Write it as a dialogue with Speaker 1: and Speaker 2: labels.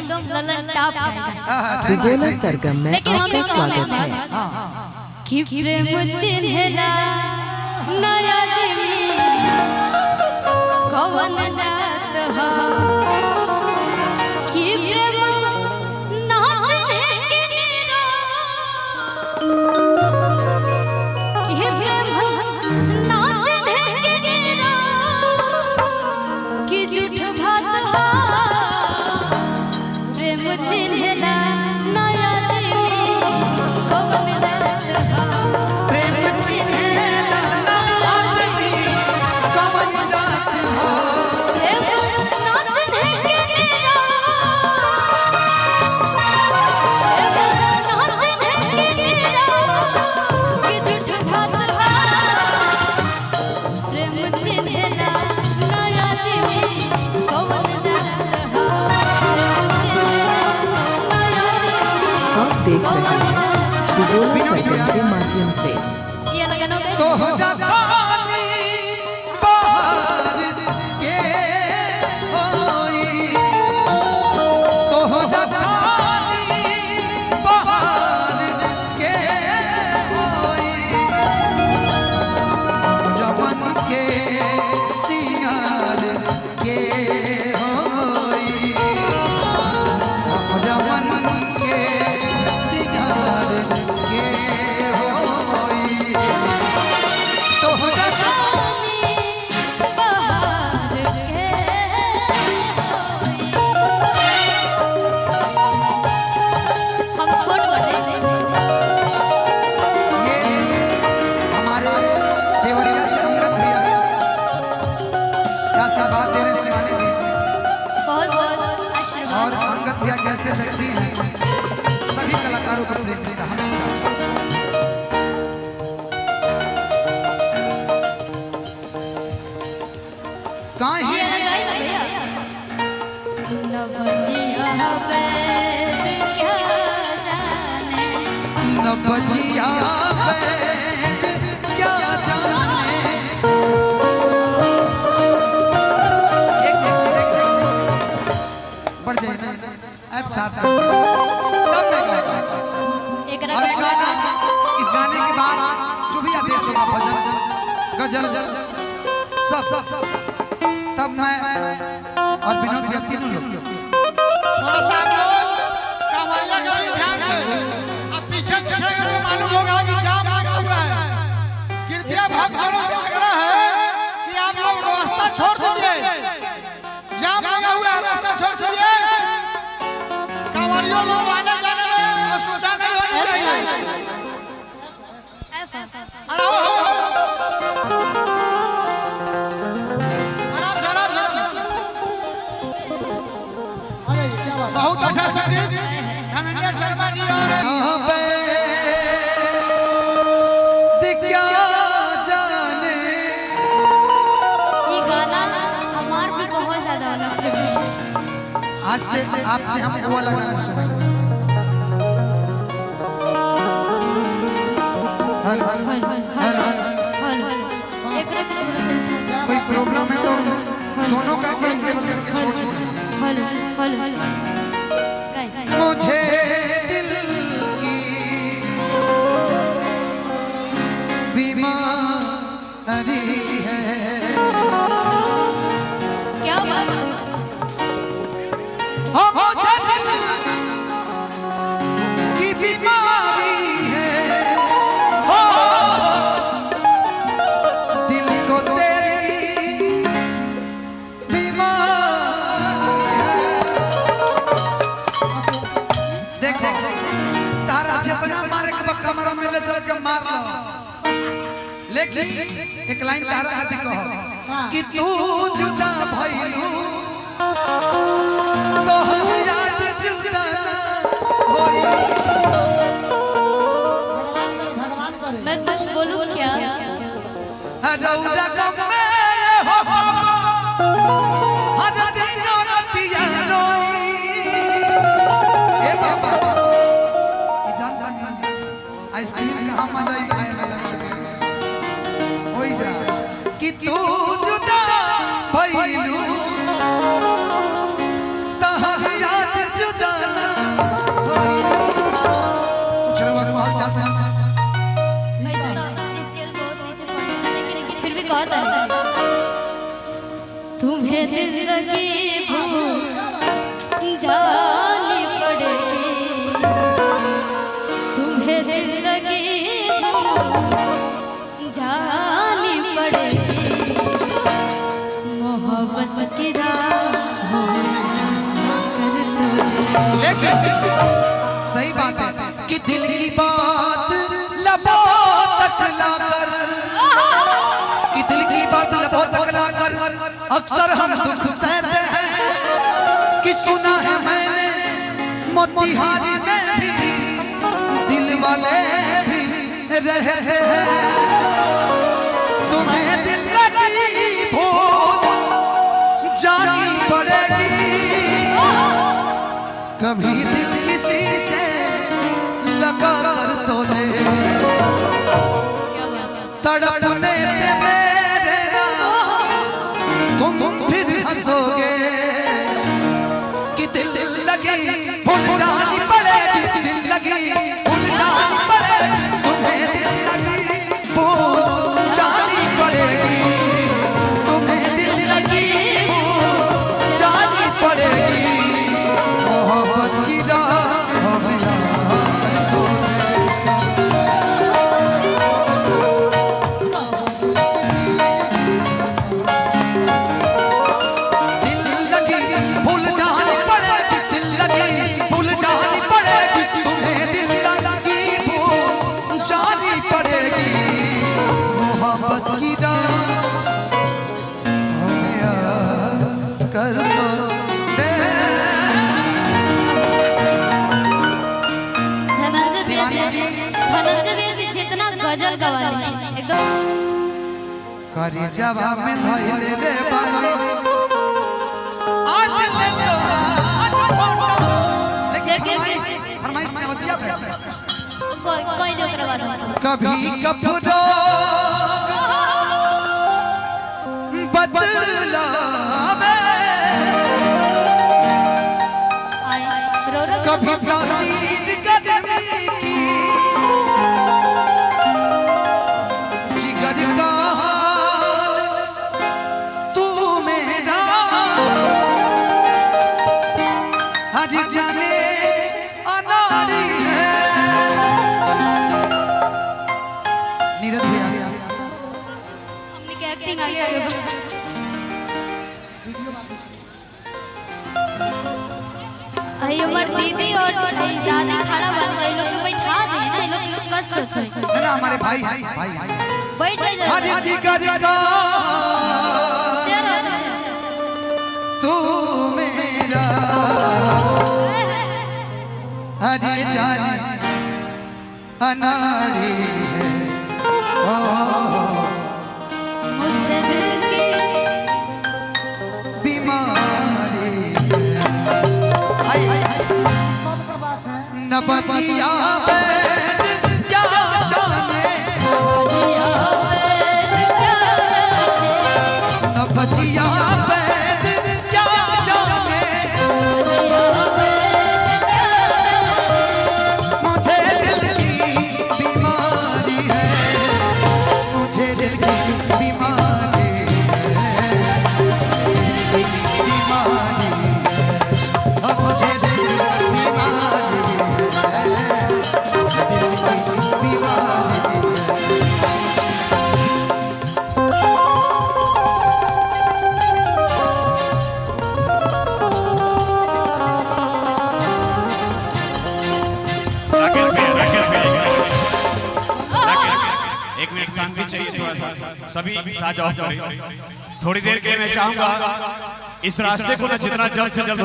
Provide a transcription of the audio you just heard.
Speaker 1: एकदम ललन टाप
Speaker 2: बोला सरगम में आपका स्वागत है।
Speaker 1: कि प्रेम चिन्हला नया दिमी कौन जात हो कि प्रेम नाच दे के नीरो ये प्रेम नाच दे के नीरो कि झूठ बात हो प्रेम चिन्हला नया दिमी कौन जात हो
Speaker 3: प्रेम चिन्हला नया दिमी कौन जात हो
Speaker 1: प्रेम नाच दे के नीरो प्रेम नाच दे के नीरो कि झूठ बात हो प्रेम चिन्हला नया दिमी कौन जात हो प्रेम चिन्हला नया दिमी
Speaker 2: आप देख रहे हैं बोला सरगम के माध्यम से।
Speaker 1: ये लगनो
Speaker 3: तो जगानी बाहर के होई तो जगानी बाहर के होई जवन के सिंगार के होई जवन के सिंगार के होई तो
Speaker 1: बाहर के हम छोड़ बड़े
Speaker 3: ये हमारे देवरिया से अंगद भैया का आशीर्वाद दे रहे शिवानी जी
Speaker 1: बहुत बहुत आशीर्वाद
Speaker 3: और अंगद भैया कैसे व्यक्ति हैं सभी कलाकारों को प्रेम देगा हमेशा काहे न बजिया बैठ क्या जाने एक बढ़ जाए ना ऐप साथ करते हैं। तब मैं गाऊंगा और ये गाना इस गाने के बाद जो भी आदेश होगा भजन गजल सब तब मैं और विनोद भैया तीनों लोग
Speaker 4: थोड़ा सा आप लोग कांवरिया का भी ध्यान दें। अब पीछे देखेंगे तो मालूम होगा कि जाम लगा हुआ है। कृपया भक्तों से आग्रह है कि आप लोग रास्ता छोड़ दीजिए। जाम लगा हुआ है, रास्ता छोड़ दीजिए। कांवरियों लोग आने जाने में असुविधा नहीं होनी चाहिए। अरे आओ, आराम से, आराम से। बहुत अच्छा संगीत धनंजय शर्मा जी और
Speaker 3: क्या जाने
Speaker 1: ये गाना हमार भी बहुत ज्यादा वाला फेवरेट है।
Speaker 3: आज से आपसे हम वो वाला गाना सुनेंगे हेलो हेलो
Speaker 1: एक
Speaker 3: कोई प्रॉब्लम है तो दोनों का एक लेवल करके छोड़ दीजिए मुझे दिल की बीमारी है
Speaker 1: क्या बात है?
Speaker 3: मुझे दिल की बीमारी है ओ दिल को तेरी बीमारी है देखो तारा जितना मारे के कमरा में ले चल के मार लो लेकिन एक लाइन तारा खाती कहो कि तू जुदा भइलू तो हम याद जुदा ना होई
Speaker 1: मैं कुछ बोलूं क्या?
Speaker 3: रौदा गम में हो हर दिन रतिया रोई ए बाबा ये जान आइसक्रीम कहाँ मजा ही खाए वाला होई जा कि तू जुदा भइलू तहर याद
Speaker 1: जानी पड़े मोहब्बत की राह कर तो
Speaker 3: लेकिन सही बात है कि दिल की बात लबों तक लाकर, कि दिल की बात लबों तक लाकर अक्सर हम दुख सहते हैं। कि सुना है मैंने मोतिहारी में भी दिल वाले भी रहते हैं। तुम्हें दिल लगी भूल जानी पड़ेगी, कभी दिल किसी से लगा कर तो दे। तड़पने पे मेरे ना तुम फिर हंसोगे, कि दिल लगी भूल जानी पड़ेगी, दिल लगी भूल जानी पड़ेगी, तुम्हें दिल लगी भूल जानी पड़ेगी, तुम्हें दिल लगी भूल जानी पड़ेगी। मोहब्बत की राह में आकर तो दिल लगी भूल जानी पड़ेगी, दिल लगी भूल जानी पड़ेगी, तुम्हें दिल लगी भूल जानी पड़ेगी। मोहब्बत की राह में आकर तो दे।
Speaker 1: धनंजय जितना गजल गवाली एकदम
Speaker 3: करी जवाब में धइले रे बानी आज ले तो लेकिन फरमाइश ने बचिया पे
Speaker 1: कोई जो करवा
Speaker 3: कभी कफरो बदला कभी तासीर गजनी की जिगर का हाल तू मेरा हज जाने अनाड़ी है। नीरज भैया
Speaker 1: हमने की एक्टिंग आगे आई उमर दीदी और दादी खड़ा बन गए, लोग को बैठा दे ना, ये लोग को कष्ट होता है
Speaker 3: ना हमारे भाई भाई
Speaker 1: बैठ जाए
Speaker 3: हज जिगर का तू मेरा हज जाने अनाड़ी है।
Speaker 1: मुझे दिल की
Speaker 3: बीमारी न बचिया बैद क्या जाने, न बचिया बैद क्या जाने, मुझे दिल की बीमारी है, मुझे दिल की बीमारी है, बीमारी है, मुझे दिल की बीमारी है, दिल की बीमारी है।
Speaker 5: एक मिनट शांति चाहिए, थोड़ा सा सभी साथ ऑफ करें। थोड़ी देर के लिए मैं चाहूंगा इस रास्ते को ना जितना जल्द से जल्द